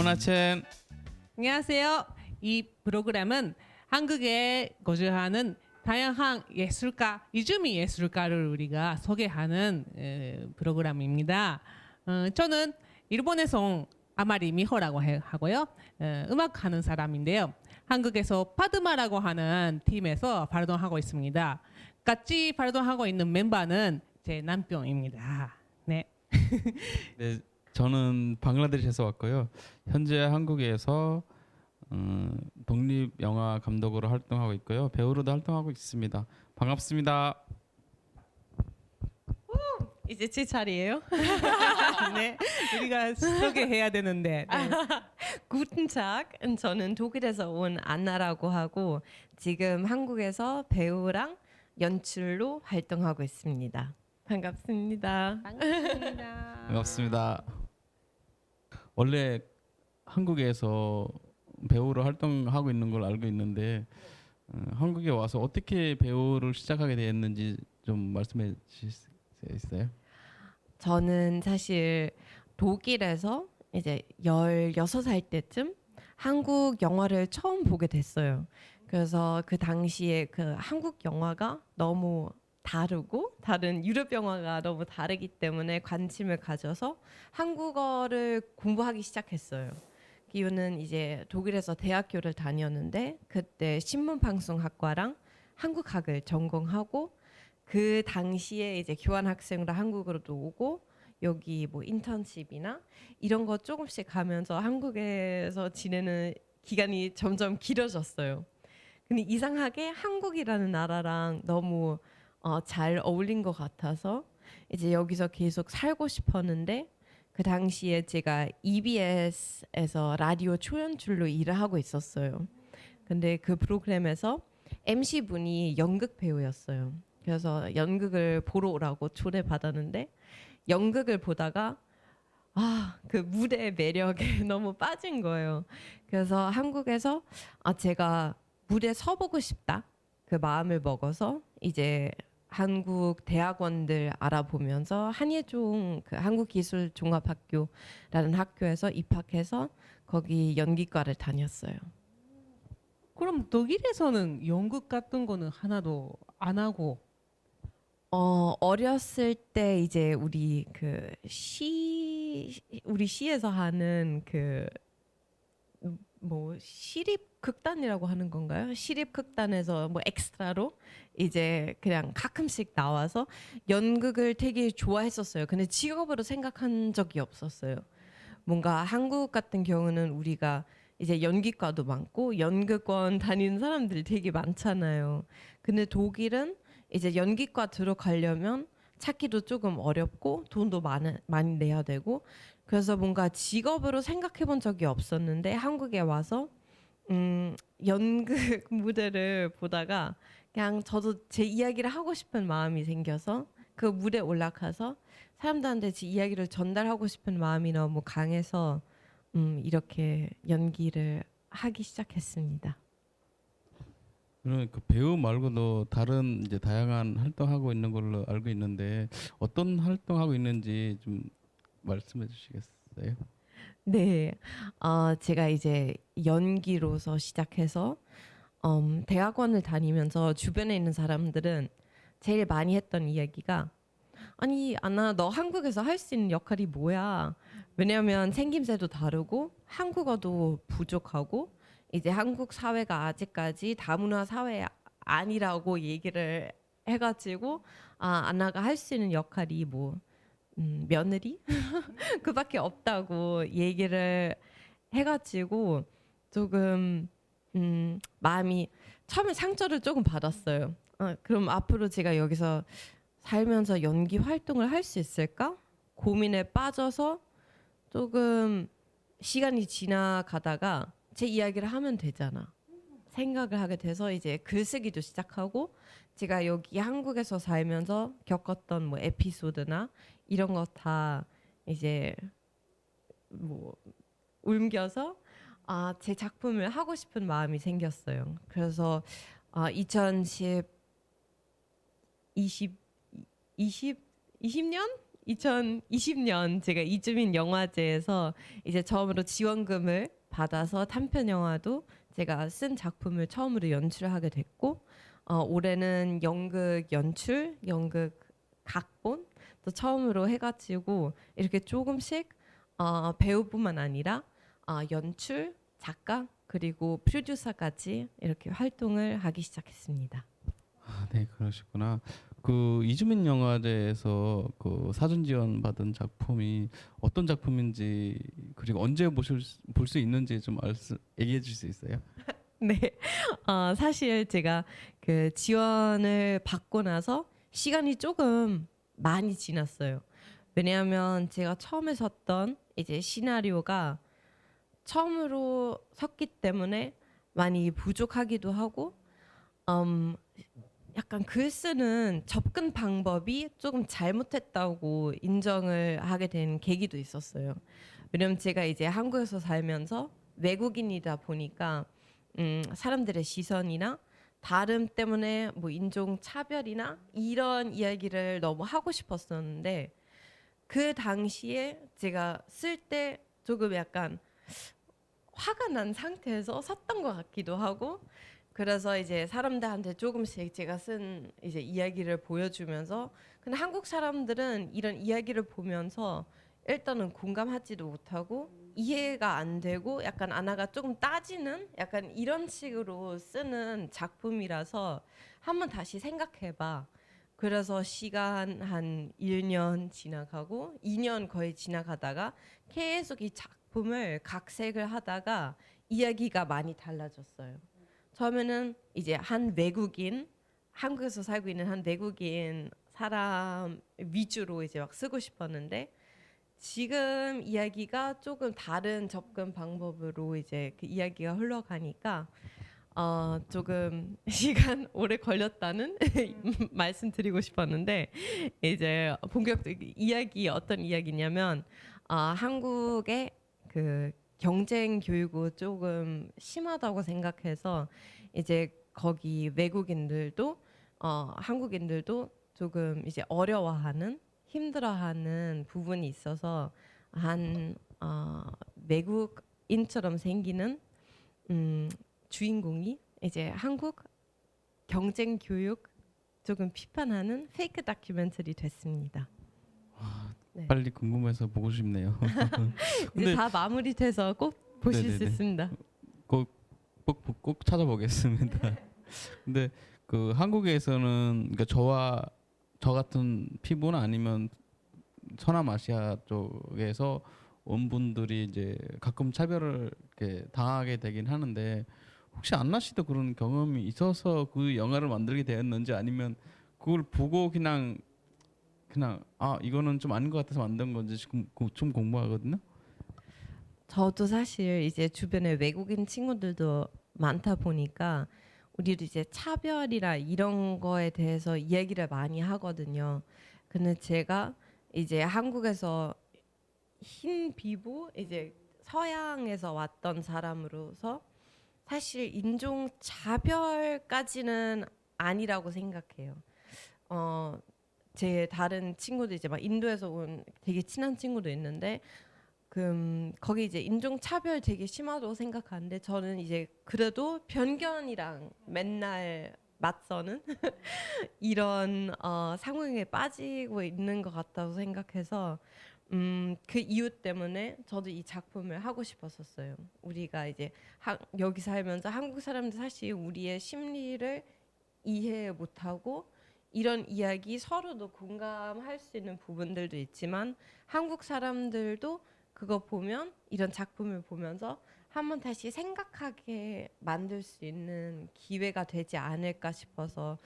하나첸. 안녕하세요. 이 프로그램은 한국에 거주하는 다양한 예술가, 이주미 예술가를 우리가 소개하는 프로그램입니다. 저는 일본에서 온 아마리 미호라고 하고요. 음악하는 사람인데요. 한국에서 파드마라고 하는 팀에서 활동하고 있습니다. 같이 활동하고 있는 멤버는 제 남편입니다. 네. 네, 저는 방글라데시에서 왔고요. 현재 한국에서 독립 영화 감독으로 활동하고 있고요. 배우로도 활동하고 있습니다. 반갑습니다. 이제 제 차례예요. 네. 우리가 소개해야 되는데. 네. Guten Tag. 저는 독일에서 온 안나라고 하고 지금 한국에서 배우랑 연출로 활동하고 있습니다. 반갑습니다. 반갑습니다. 반갑습니다. 원래 한국에서 배우로 활동하고 있는 걸 알고 있는데 한국에 와서 어떻게 배우를 시작하게 됐는지 좀 말씀해 주실 수 있어요? 저는 사실 독일에서 이제 16살 때쯤 한국 영화를 처음 보게 됐어요. 그래서 그 당시에 그 한국 영화가 너무 다르고 다른 유럽 영화가 너무 다르기 때문에 관심을 가져서 한국어를 공부하기 시작했어요. 이유는 이제 독일에서 대학교를 다녔는데 그때 신문방송학과랑 한국학을 전공하고 그 당시에 이제 교환학생으로 한국으로도 오고 여기 뭐 인턴십이나 이런 거 조금씩 가면서 한국에서 지내는 기간이 점점 길어졌어요. 근데 이상하게 한국이라는 나라랑 너무 잘 어울린 것 같아서 이제 여기서 계속 살고 싶었는데 그 당시에 제가 EBS에서 라디오 초연출로 일을 하고 있었어요. 근데 그 프로그램에서 MC 분이 연극 배우였어요. 그래서 연극을 보러 오라고 초대받았는데 연극을 보다가 그 무대의 매력에 너무 빠진 거예요. 그래서 한국에서 제가 무대 서보고 싶다 그 마음을 먹어서 이제 한국 대학원들 알아보면서 한예종 그 한국기술종합학교라는 학교에서 입학해서 거기 연기과를 다녔어요. 그럼 독일에서는 연극 같은 거는 하나도 안 하고 어렸을 때 이제 우리 시에서 하는 그 뭐 시립 극단이라고 하는 건가요? 시립 극단에서 뭐 엑스트라로 이제 그냥 가끔씩 나와서 연극을 되게 좋아했었어요. 근데 직업으로 생각한 적이 없었어요. 뭔가 한국 같은 경우는 우리가 이제 연기과도 많고 연극원 다니는 사람들이 되게 많잖아요. 근데 독일은 이제 연기과 들어가려면 찾기도 조금 어렵고 돈도 많이 내야 되고 그래서 뭔가 직업으로 생각해 본 적이 없었는데 한국에 와서 연극 무대를 보다가 그냥 저도 제 이야기를 하고 싶은 마음이 생겨서 그 무대에 올라가서 사람들한테 제 이야기를 전달하고 싶은 마음이 너무 강해서 이렇게 연기를 하기 시작했습니다. 그 배우 말고도 다른 이제 다양한 활동하고 있는 걸로 알고 있는데 어떤 활동하고 있는지 좀 말씀해 주시겠어요? 네, 제가 이제 연기로서 시작해서 대학원을 다니면서 주변에 있는 사람들은 제일 많이 했던 이야기가 아니 아나 너 한국에서 할 수 있는 역할이 뭐야? 왜냐하면 생김새도 다르고 한국어도 부족하고 이제 한국 사회가 아직까지 다문화 사회 아니라고 얘기를 해가지고 아나가 할 수 있는 역할이 뭐 며느리 그밖에 없다고 얘기를 해가지고 조금 마음이 처음에 상처를 조금 받았어요. 그럼 앞으로 제가 여기서 살면서 연기 활동을 할 수 있을까? 고민에 빠져서 조금 시간이 지나가다가 제 이야기를 하면 되잖아. 생각을 하게 돼서 이제 글쓰기도 시작하고 제가 여기 한국에서 살면서 겪었던 뭐 에피소드나 이런 거 다 이제 뭐 옮겨서 제 작품을 하고 싶은 마음이 생겼어요. 그래서 2010 20 20년 2020년 제가 이주민 영화제에서 이제 처음으로 지원금을 받아서 단편 영화도 제가 쓴 작품을 처음으로 연출하게 됐고 올해는 연극 연출, 연극 각본 또 처음으로 해가지고 이렇게 조금씩 배우뿐만 아니라 연출, 작가 그리고 프로듀서까지 이렇게 활동을 하기 시작했습니다. 아, 네, 그러시구나. 그 이주민 영화제에서 그 사전 지원 받은 작품이 어떤 작품인지 그리고 언제 볼 수 있는지 좀 얘기해 주실 수 있어요? 네, 사실 제가 그 지원을 받고 나서 시간이 조금 많이 지났어요. 왜냐하면 제가 처음에 썼던 이제 시나리오가 처음으로 섰기 때문에 많이 부족하기도 하고, 약간 글 쓰는 접근 방법이 조금 잘못했다고 인정을 하게 된 계기도 있었어요. 왜냐면 제가 이제 한국에서 살면서 외국인이다 보니까 사람들의 시선이나 다름 때문에 뭐 인종 차별이나 이런 이야기를 너무 하고 싶었었는데 그 당시에 제가 쓸 때 조금 약간 화가 난 상태에서 섰던 것 같기도 하고 그래서 이제 사람들한테 조금씩 제가 쓴 이제 이야기를 보여주면서 근데 한국 사람들은 이런 이야기를 보면서 일단은 공감하지도 못하고 이해가 안 되고 약간 아나가 조금 따지는 약간 이런 식으로 쓰는 작품이라서 한번 다시 생각해봐. 그래서 시간 한 1년 지나가고 2년 거의 지나가다가 계속 이 작품을 각색을 하다가 이야기가 많이 달라졌어요. 처음에는 이제 한 외국인 한국에서 살고 있는 한 외국인 사람 위주로 이제 막 쓰고 싶었는데 지금 이야기가 조금 다른 접근 방법으로 이제 그 이야기가 흘러가니까 조금 시간 오래 걸렸다는 말씀드리고 싶었는데 이제 본격적인 이야기 어떤 이야기냐면 한국의 그 경쟁 교육이 조금 심하다고 생각해서 이제 거기 외국인들도 한국인들도 조금 이제 어려워하는 힘들어하는 부분이 있어서 한 외국인처럼 생기는 주인공이 이제 한국 경쟁 교육 조금 비판하는 페이크 다큐멘터리 됐습니다. 네. 빨리 궁금해서 보고 싶네요. 이제 근데 다 마무리돼서 꼭 보실 수 네네네. 있습니다. 꼭 찾아보겠습니다. 근데 그 한국에서는 그러니까 저 같은 피부나 아니면 서남아시아 쪽에서 온 분들이 이제 가끔 차별을 이렇게 당하게 되긴 하는데 혹시 안나 씨도 그런 경험이 있어서 그 영화를 만들게 되었는지 아니면 그걸 보고 그냥 이거는 좀 아닌 것 같아서 만든 건지 지금 좀 공부하거든요. 저도 사실 이제 주변에 외국인 친구들도 많다 보니까 우리도 이제 차별이라 이런 거에 대해서 이야기를 많이 하거든요. 근데 제가 이제 한국에서 흰 피부 이제 서양에서 왔던 사람으로서 사실 인종 차별까지는 아니라고 생각해요. 제 다른 친구도 이제 막 인도에서 온 되게 친한 친구도 있는데 거기 이제 인종 차별 되게 심하다고 생각하는데 저는 이제 그래도 편견이랑 맨날 맞서는 이런 상황에 빠지고 있는 것 같다고 생각해서 그 이유 때문에 저도 이 작품을 하고 싶었었어요. 우리가 이제 여기 살면서 한국 사람들 사실 우리의 심리를 이해 못하고 이런 이야기 서로도 공감할 수 있는 부분들도 있지만 한국 사람들도 그거 보면 이런 작품을 보면서 한번 다시 생각하게 만들 수 있는 기회가 되지 않을까 싶어서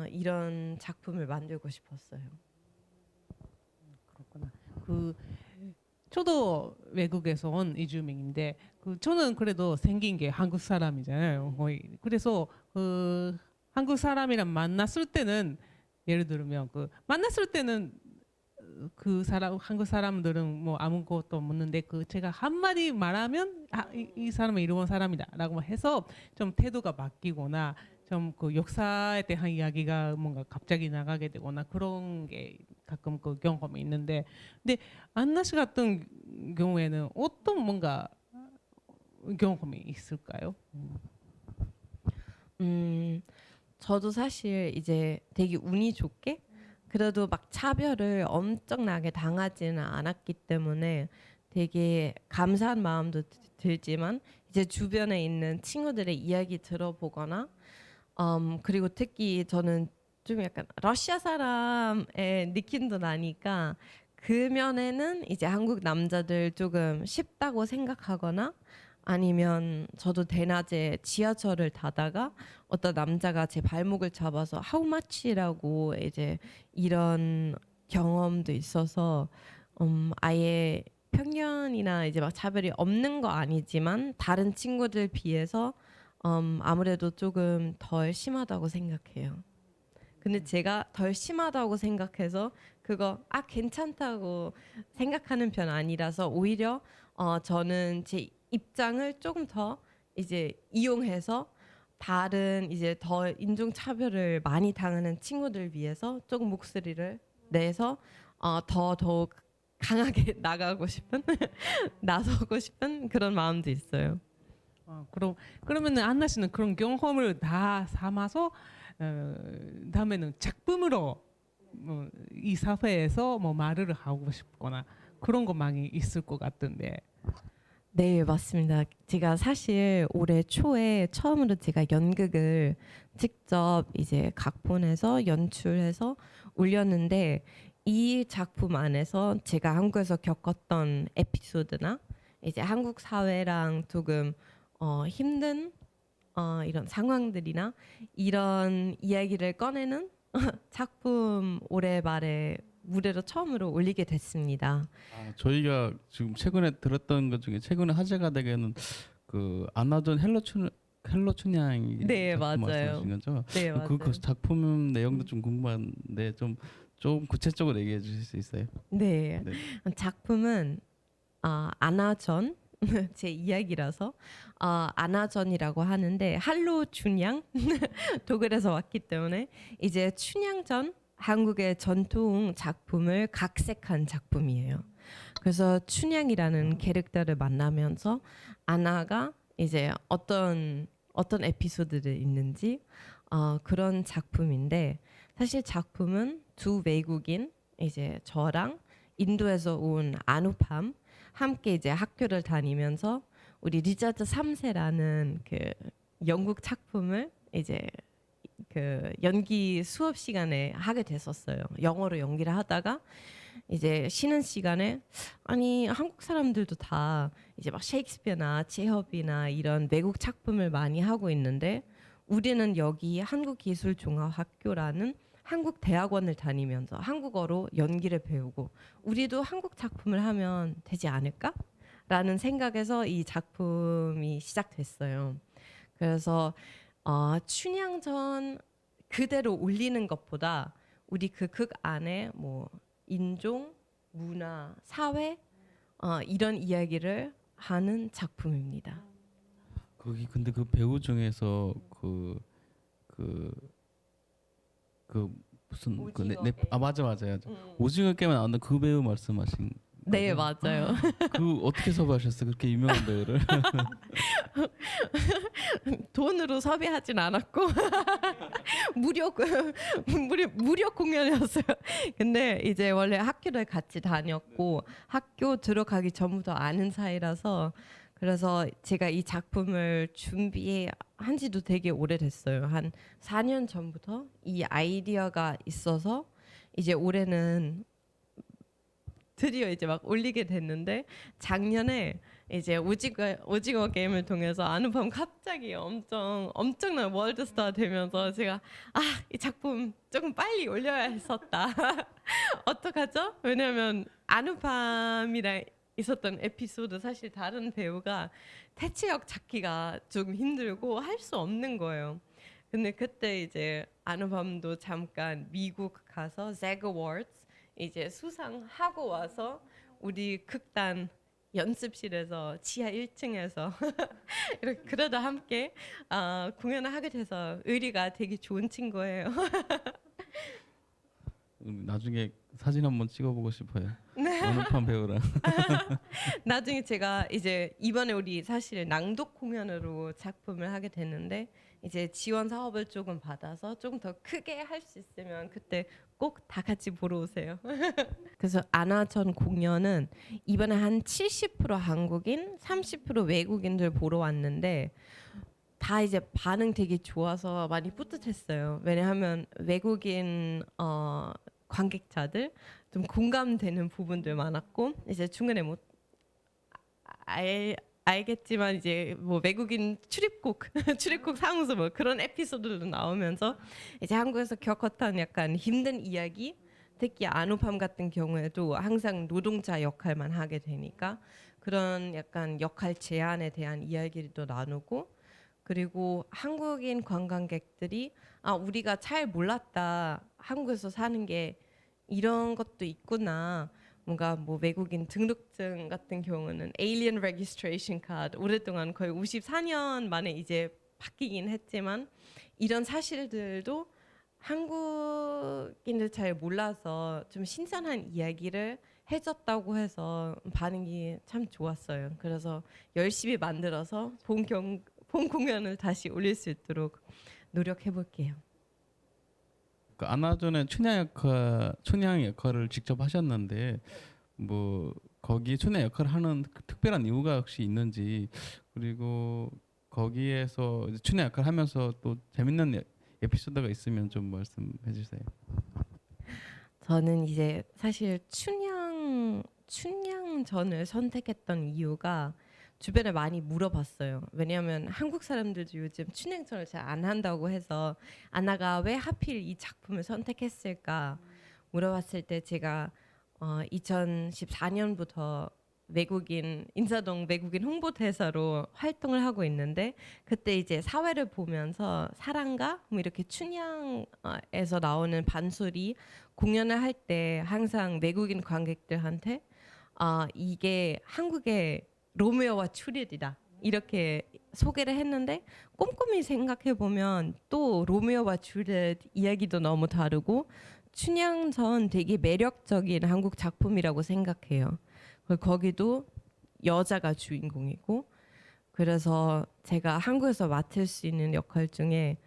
이런 작품을 만들고 싶었어요. 그렇구나. 저도 외국에서 온 이주민인데 저는 그래도 생긴 게 한국 사람이잖아요. 거의. 그래서 한국 사람이랑 만났을 때는 예를 들면 만났을 때는 한국 사람들은 뭐 아무것도 없는데 제가 한마디 말하면 이 사람은 이런 사람이다라고 해서 좀 태도가 바뀌거나 좀 그 역사에 대한 이야기가 뭔가 갑자기 나가게 되거나 그런 게 가끔 그 경험이 있는데, 근데 안나 씨 같은 경우에는 어떤 뭔가 경험이 있을까요? 저도 사실 이제 되게 운이 좋게 그래도 막 차별을 엄청나게 당하지는 않았기 때문에 되게 감사한 마음도 들지만 이제 주변에 있는 친구들의 이야기 들어보거나 그리고 특히 저는 좀 약간 러시아 사람의 느낌도 나니까 그 면에는 이제 한국 남자들 조금 쉽다고 생각하거나 아니면 저도 대낮에 지하철을 타다가 어떤 남자가 제 발목을 잡아서 How much라고 이제 이런 경험도 있어서 아예 편견이나 이제 막 차별이 없는 거 아니지만 다른 친구들 비해서 아무래도 조금 덜 심하다고 생각해요. 근데 제가 덜 심하다고 생각해서 그거 괜찮다고 생각하는 편 아니라서 오히려 저는 제 입장을 조금 더 이제 이용해서 다른 이제 더 인종차별을 많이 당하는 친구들 위해서 조금 목소리를 내서 더욱 강하게 나가고 싶은 나서고 싶은 그런 마음도 있어요. 그러면은 안나 씨는 그런 경험을 다 삼아서 다음에는 작품으로 이 사회에서 뭐 말을 하고 싶거나 그런 거 많이 있을 것 같은데. 네, 맞습니다. 제가 사실 올해 초에 처음으로 제가 연극을 직접 이제 각본해서 연출해서 올렸는데 이 작품 안에서 제가 한국에서 겪었던 에피소드나 이제 한국 사회랑 조금 힘든 이런 상황들이나 이런 이야기를 꺼내는 작품 올해 말에 무대로 처음으로 올리게 됐습니다. 저희가 지금 최근에 들었던 것 중에 최근에 화제가 되게는 그 아나존 헬로 춘향이 네, 작품 맞아요. 말씀하신 거죠? 네, 맞아요. 그 작품 내용도 좀 궁금한데 좀 구체적으로 얘기해 주실 수 있어요? 네. 네. 작품은 아나전 제 이야기라서 아나전이라고 하는데 할로 춘향 독일에서 왔기 때문에 이제 춘향전 한국의 전통 작품을 각색한 작품이에요. 그래서 춘향이라는 캐릭터를 만나면서 아나가 이제 어떤 에피소드들이 있는지 그런 작품인데 사실 작품은 두 외국인 이제 저랑 인도에서 온 아누팜 함께 이제 학교를 다니면서 우리 리차드 3세라는 그 영국 작품을 이제 그 연기 수업 시간에 하게 됐었어요. 영어로 연기를 하다가 이제 쉬는 시간에 아니 한국 사람들도 다 이제 막 셰익스피어나 체협이나 이런 외국 작품을 많이 하고 있는데 우리는 여기 한국기술종합학교라는 한국 대학원을 다니면서 한국어로 연기를 배우고 우리도 한국 작품을 하면 되지 않을까? 라는 생각에서 이 작품이 시작됐어요. 그래서 춘향전 그대로 올리는 것보다 우리 그 극 안에 뭐 인종, 문화, 사회 이런 이야기를 하는 작품입니다. 거기 근데 그 배우 중에서 무슨 오징어 게임. 맞아요. 오징어 게임에 나오는 그 배우 말씀하신 네, 거죠? 맞아요. 그 어떻게 섭외하셨어요? 그렇게 유명한 배우를? 돈으로 섭외하진 않았고 무료 공연이었어요. 근데 이제 원래 학교를 같이 다녔고 학교 들어가기 전부터 아는 사이라서 그래서 제가 이 작품을 준비한 지도 되게 오래됐어요. 한 4년 전부터 이 아이디어가 있어서 이제 올해는 드디어 이제 막 올리게 됐는데 작년에 이제 오징어 게임을 통해서 아누팜 갑자기 엄청난 월드스타 되면서 제가 이 작품 조금 빨리 올려야 했었다. 어떡하죠? 왜냐면 아누팜이랑 있었던 에피소드 사실 다른 배우가 대체역 찾기가 좀 힘들고 할 수 없는 거예요. 근데 그때 이제 아누팜도 잠깐 미국 가서 ZAG Awards 이제 수상하고 와서 우리 극단 연습실에서 지하 1층에서 이렇게 그러다 함께 공연을 하게 돼서 의리가 되게 좋은 친구예요. 나중에 사진 한번 찍어보고 싶어요. 어느 판 배우랑. 나중에 제가 이제 이번에 우리 사실 낭독 공연으로 작품을 하게 됐는데 이제 지원 사업을 조금 받아서 조금 더 크게 할 수 있으면 그때 꼭 다 같이 보러 오세요. 그래서 아나전 공연은 이번에 한 70% 한국인, 30% 외국인들 보러 왔는데 다 이제 반응 되게 좋아서 많이 뿌듯했어요. 왜냐하면 외국인 관객자들 좀 공감되는 부분들 많았고 이제 중간에 뭐 알겠지만 이제 뭐 외국인 출입국 출입국 사무소 뭐 그런 에피소드도 나오면서 이제 한국에서 겪었던 약간 힘든 이야기, 특히 아누팜 같은 경우에도 항상 노동자 역할만 하게 되니까 그런 약간 역할 제한에 대한 이야기도 나누고, 그리고 한국인 관광객들이 우리가 잘 몰랐다, 한국에서 사는 게 이런 것도 있구나, 뭔가 뭐 외국인 등록증 같은 경우는 Alien Registration Card 오랫동안 거의 54년 만에 이제 바뀌긴 했지만 이런 사실들도 한국인들 잘 몰라서 좀 신선한 이야기를 해줬다고 해서 반응이 참 좋았어요. 그래서 열심히 만들어서 본 공연을 다시 올릴 수 있도록 노력해 볼게요. 그 아나전에 춘향 역할을 직접 하셨는데 뭐 거기 춘향 역할을 하는 그 특별한 이유가 혹시 있는지, 그리고 거기에서 이제 춘향 역할을 하면서 또 재밌는 에피소드가 있으면 좀 말씀해 주세요. 저는 이제 사실 춘향전을 선택했던 이유가 주변에 많이 물어봤어요. 왜냐하면 한국 사람들도 요즘 춘향전을 잘 안 한다고 해서 아나가 왜 하필 이 작품을 선택했을까 물어봤을 때 제가 2014년부터 인사동 외국인 홍보대사로 활동을 하고 있는데, 그때 이제 사회를 보면서 사랑가 뭐 이렇게 춘향에서 나오는 반소리 공연을 할 때 항상 외국인 관객들한테 이게 한국의 로미오와 주리엣이다 이렇게 소개를 했는데, 꼼꼼히 생각해 보면 또 로미오와 주리엣 이야기도 너무 다르고 춘향전 되게 매력적인 한국 작품이라고 생각해요. 거기도 여자가 주인공이고, 그래서 제가 한국에서 맡을 수 있는 역할 중에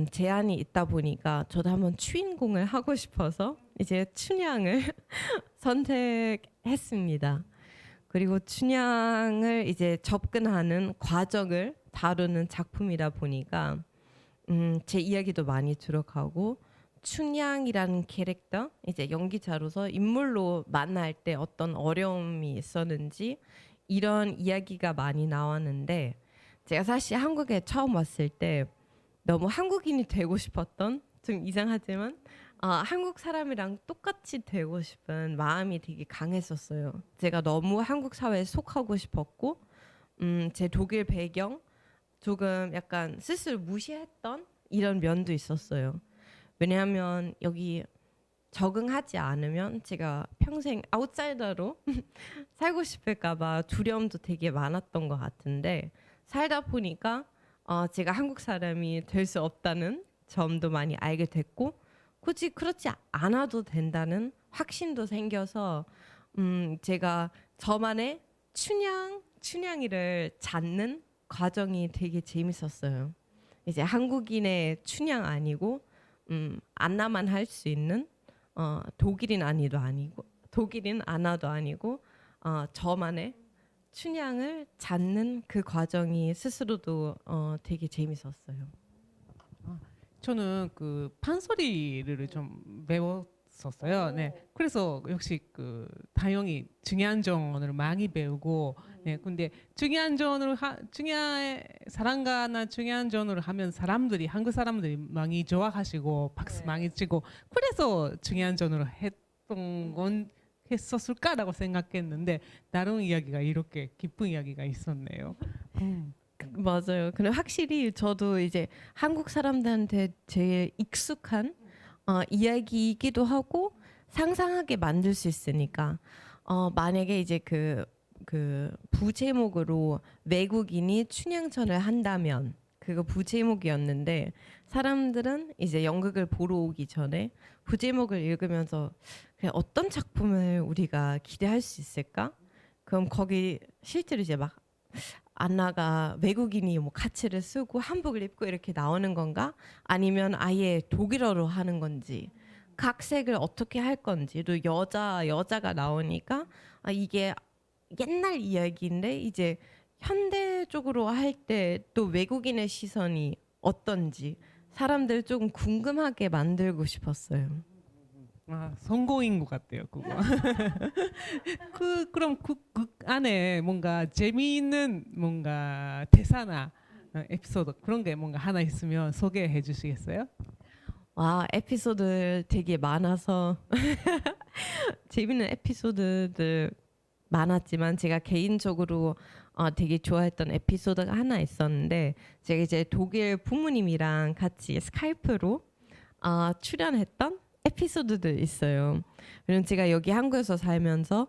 제한이 있다 보니까 저도 한번 주인공을 하고 싶어서 이제 춘향을 선택했습니다. 그리고 춘향을 이제 접근하는 과정을 다루는 작품이다 보니까 제 이야기도 많이 들어가고, 춘향이라는 캐릭터 이제 연기자로서 인물로 만날 때 어떤 어려움이 있었는지 이런 이야기가 많이 나왔는데, 제가 사실 한국에 처음 왔을 때 너무 한국인이 되고 싶었던, 좀 이상하지만 한국 사람이랑 똑같이 되고 싶은 마음이 되게 강했었어요. 제가 너무 한국 사회에 속하고 싶었고 제 독일 배경 조금 약간 스스로 무시했던 이런 면도 있었어요. 왜냐하면 여기 적응하지 않으면 제가 평생 아웃사이더로 살고 싶을까봐 두려움도 되게 많았던 것 같은데, 살다 보니까 제가 한국 사람이 될 수 없다는 점도 많이 알게 됐고, 굳이 그렇지 않아도 된다는 확신도 생겨서 제가 저만의 춘향이를 찾는 과정이 되게 재밌었어요. 이제 한국인의 춘향 아니고 안나만 할 수 있는 독일인 아나도 아니고 저만의 춘향을 찾는 그 과정이 스스로도 되게 재밌었어요. 저는 그 판소리를 좀 배웠었어요. 네. 그래서 역시 그 당연히 중요한전을 많이 배우고, 네. 근데 중요한전을 중요한 사랑가나 중요한전을 하면 한국 사람들이 많이 좋아하시고 박수 많이 치고, 그래서 중요한전을 했었을까라고 생각했는데 다른 이야기가 이렇게 기쁜 이야기가 있었네요. 맞아요. 근데 확실히 저도 이제 한국 사람들한테 제일 익숙한 이야기이기도 하고 상상하게 만들 수 있으니까 만약에 이제 그 그 부제목으로 외국인이 춘향전을 한다면 그거 부제목이었는데 사람들은 이제 연극을 보러 오기 전에 부제목을 읽으면서 그냥 어떤 작품을 우리가 기대할 수 있을까? 그럼 거기 실제로 이제 막 안나가 외국인이 뭐 가치를 쓰고 한복을 입고 이렇게 나오는 건가? 아니면 아예 독일어로 하는 건지 각색을 어떻게 할 건지 또 여자가 나오니까 아 이게 옛날 이야기인데 이제 현대적으로 할 때 또 외국인의 시선이 어떤지 사람들 조금 궁금하게 만들고 싶었어요. 아, 성공인 것 같아요, 그거. 그럼 그 안에 뭔가 재미있는 뭔가 대사나 에피소드 그런 게 뭔가 하나 있으면 소개해 주시겠어요? 와 에피소드 되게 많아서 재밌는 에피소드들 많았지만 제가 개인적으로 되게 좋아했던 에피소드가 하나 있었는데 제가 이제 독일 부모님이랑 같이 스카이프로 출연했던 에피소드들 있어요. 왜냐면 제가 여기 한국에서 살면서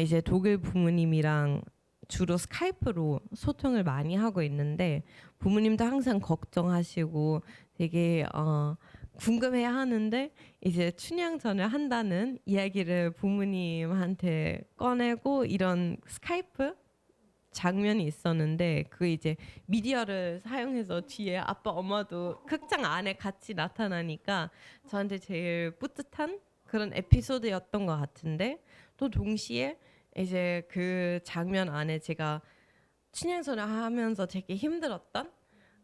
이제 독일 부모님이랑 주로 스카이프로 소통을 많이 하고 있는데 부모님도 항상 걱정하시고 되게 궁금해야 하는데 이제 춘향전을 한다는 이야기를 부모님한테 꺼내고 이런 스카이프 장면이 있었는데 그 이제 미디어를 사용해서 뒤에 아빠 엄마도 극장 안에 같이 나타나니까 저한테 제일 뿌듯한 그런 에피소드였던 것 같은데 또 동시에 이제 그 장면 안에 제가 춘향전을 하면서 되게 힘들었던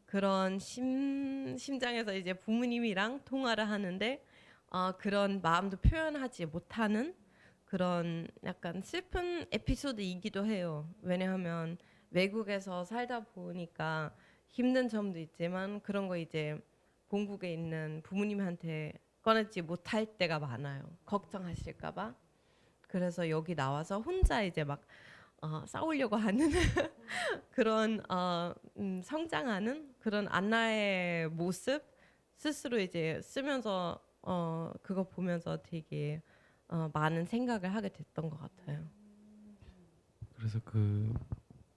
그런 심장에서 이제 부모님이랑 통화를 하는데 그런 마음도 표현하지 못하는 그런 약간 슬픈 에피소드이기도 해요. 왜냐하면 외국에서 살다 보니까 힘든 점도 있지만 그런 거 이제 본국에 있는 부모님한테 꺼내지 못할 때가 많아요. 걱정하실까봐. 그래서 여기 나와서 혼자 이제 막 싸우려고 하는 그런 성장하는 그런 안나의 모습 스스로 이제 쓰면서 그거 보면서 되게 많은 생각을 하게 됐던 것 같아요. 그래서 그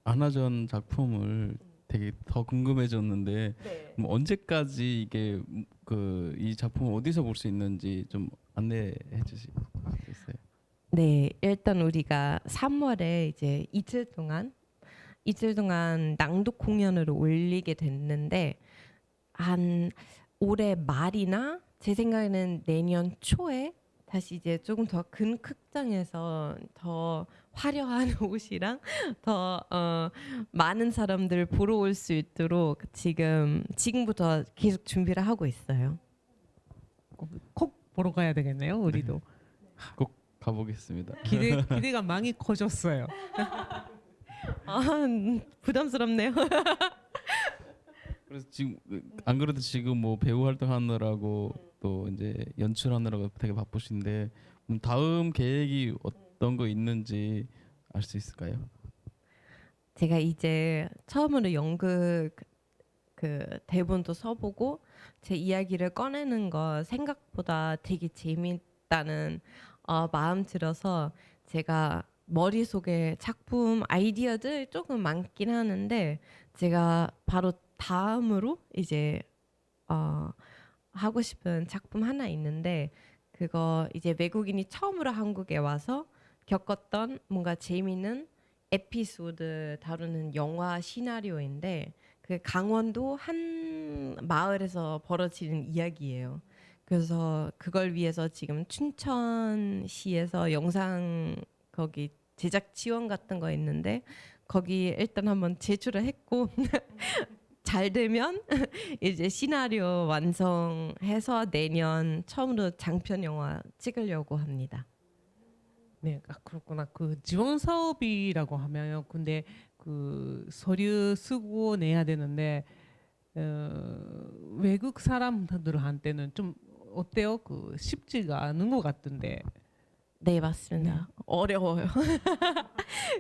아나전 작품을 되게 더 궁금해졌는데 네. 그럼 언제까지 이게 그 이 작품을 어디서 볼 수 있는지 좀 안내해 주시겠어요? 네, 일단 우리가 3월에 이제 이틀 동안 낭독 공연을 올리게 됐는데 한 올해 말이나 제 생각에는 내년 초에 다시 이제 조금 더 큰 극장에서 더 화려한 옷이랑 더 많은 사람들 보러 올 수 있도록 지금부터 계속 준비를 하고 있어요. 꼭 보러 가야 되겠네요, 우리도. 꼭 가보겠습니다. 기대가 많이 커졌어요. 부담스럽네요. 그래서 지금 안 그래도 지금 뭐 배우 활동하느라고 또 이제 연출하느라고 되게 바쁘신데 다음 계획이 어떤 거 있는지 알 수 있을까요? 제가 이제 처음으로 연극 그 대본도 써보고 제 이야기를 꺼내는 거 생각보다 되게 재밌다는 마음 들어서 제가 머릿속에 작품 아이디어들 조금 많긴 하는데 제가 바로 다음으로 이제 하고 싶은 작품 하나 있는데 그거 이제 외국인이 처음으로 한국에 와서 겪었던 뭔가 재미있는 에피소드 다루는 영화 시나리오인데 그 강원도 한 마을에서 벌어지는 이야기예요. 그래서 그걸 위해서 지금 춘천시에서 영상 거기 제작 지원 같은 거 있는데 거기 일단 한번 제출을 했고 잘 되면 이제 시나리오 완성해서 내년 처음으로 장편 영화 찍으려고 합니다. 네, 그렇구나. 그 지원 사업이라고 하면요. 근데 그 서류 쓰고 내야 되는데 외국 사람들한테는 좀 어때요? 그 쉽지가 않은 것 같은데. 네, 맞습니다. 어려워요.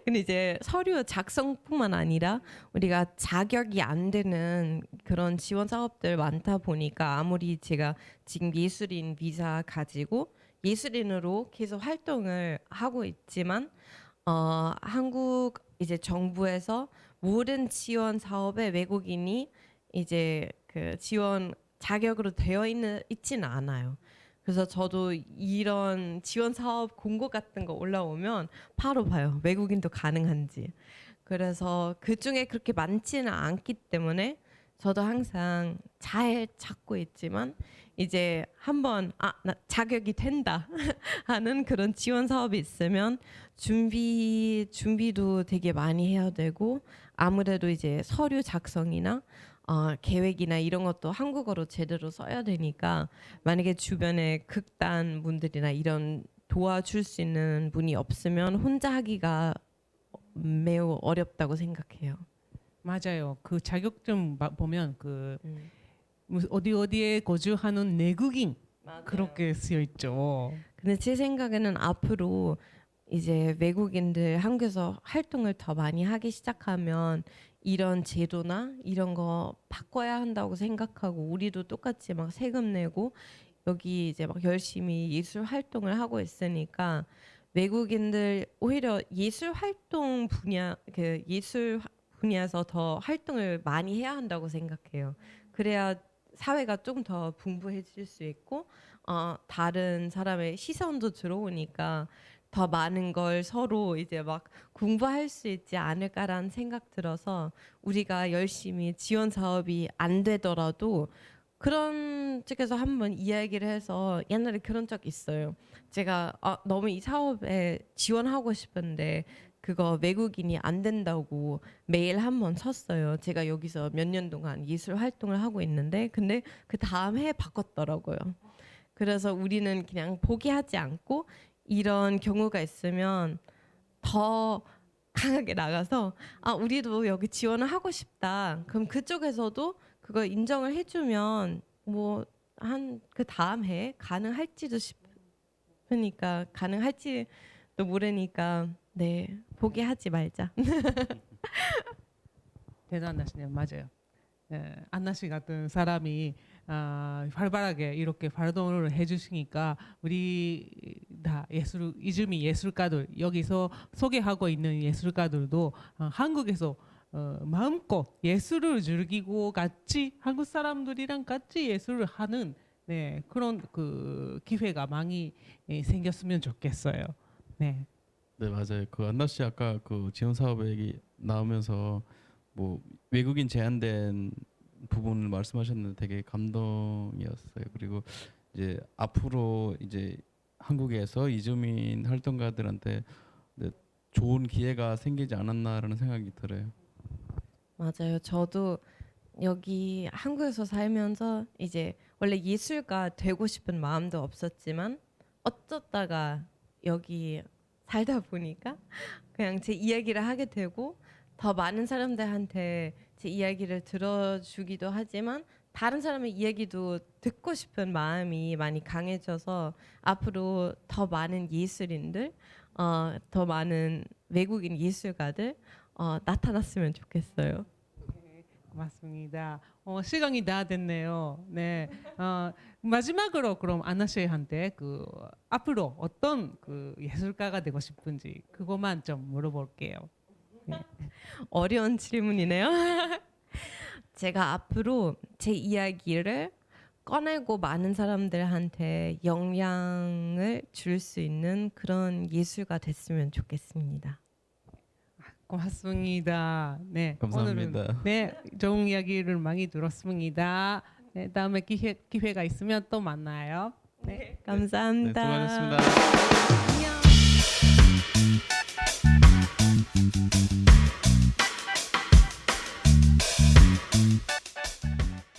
근데 이제 서류 작성뿐만 아니라 우리가 자격이 안 되는 그런 지원 사업들 많다 보니까 아무리 제가 지금 예술인 비자 가지고 예술인으로 계속 활동을 하고 있지만 한국 이제 정부에서 모든 지원 사업에 외국인이 이제 그 지원 자격으로 있지는 않아요. 그래서 저도 이런 지원 사업 공고 같은 거 올라오면 바로 봐요. 외국인도 가능한지. 그래서 그 중에 그렇게 많지는 않기 때문에 저도 항상 잘 찾고 있지만 이제 한번 나 자격이 된다 하는 그런 지원 사업이 있으면 준비도 되게 많이 해야 되고 아무래도 이제 서류 작성이나 계획이나 이런 것도 한국어로 제대로 써야 되니까 만약에 주변에 극단 분들이나 이런 도와줄 수 있는 분이 없으면 혼자 하기가 매우 어렵다고 생각해요. 맞아요. 그 자격증 보면 그 무슨 어디에 거주하는 내국인 그렇게 쓰여 있죠. 근데 제 생각에는 앞으로 이제 외국인들 한국에서 활동을 더 많이 하기 시작하면 이런 제도나 이런 거 바꿔야 한다고 생각하고 우리도 똑같이 막 세금 내고 여기 이제 막 열심히 예술 활동을 하고 있으니까 외국인들 오히려 예술 활동 분야에서 더 활동을 많이 해야 한다고 생각해요. 그래야 사회가 좀 더 풍부해질 수 있고 다른 사람의 시선도 들어오니까 더 많은 걸 서로 이제 막 공부할 수 있지 않을까라는 생각 들어서 우리가 열심히 지원 사업이 안 되더라도 그런 쪽에서 한번 이야기를 해서 옛날에 그런 적 있어요. 제가 너무 이 사업에 지원하고 싶은데 그거 외국인이 안 된다고 메일 한번 쳤어요. 제가 여기서 몇 년 동안 예술 활동을 하고 있는데 근데 그 다음 해에 바꿨더라고요. 그래서 우리는 그냥 포기하지 않고 이런 경우가 있으면 더 강하게 나가서 우리도 여기 지원을 하고 싶다. 그럼 그쪽에서도 그거 인정을 해주면 뭐 한 그 다음 해 가능할지도 싶으니까 가능할지도 모르니까 네 포기하지 말자. 대단하시네요. 맞아요. 안나 씨 같은 사람이 활발하게 이렇게 활동을 해주시니까 우리 다 이즈미 예술가들 여기서 소개하고 있는 예술가들도 한국에서 마음껏 예술을 즐기고 같이 한국 사람들이랑 같이 예술을 하는 그런 그 기회가 많이 생겼으면 좋겠어요. 네. 네, 맞아요. 그 안나 씨 아까 그 지원 사업 얘기 나오면서 뭐 외국인 제한된 부분을 말씀하셨는데 되게 감동이었어요. 그리고 이제 앞으로 이제 한국에서 이주민 활동가들한테 좋은 기회가 생기지 않았나라는 생각이 들어요. 맞아요. 저도 여기 한국에서 살면서 이제 원래 예술가 되고 싶은 마음도 없었지만 어쩌다가 여기 살다 보니까 그냥 제 이야기를 하게 되고 더 많은 사람들한테 제 이야기를 들어주기도 하지만 다른 사람의 이야기도 듣고 싶은 마음이 많이 강해져서 앞으로 더 많은 예술인들, 더 많은 외국인 예술가들 나타났으면 좋겠어요. 맞습니다. 시간이 다 됐네요. 네. 마지막으로 그럼 안나 씨한테 그 앞으로 어떤 그 예술가가 되고 싶은지 그것만 좀 물어볼게요. 네. 어려운 질문이네요. 제가 앞으로 제 이야기를 꺼내고 많은 사람들한테 영향을 줄 수 있는 그런 예술가 됐으면 좋겠습니다. 고맙습니다. 네, 감사합니다. 오늘은 좋은 이야기를 많이 들었습니다. 네, 다음에 기회가 있으면 또 만나요. 네. 감사합니다. 네, 수고하셨습니다.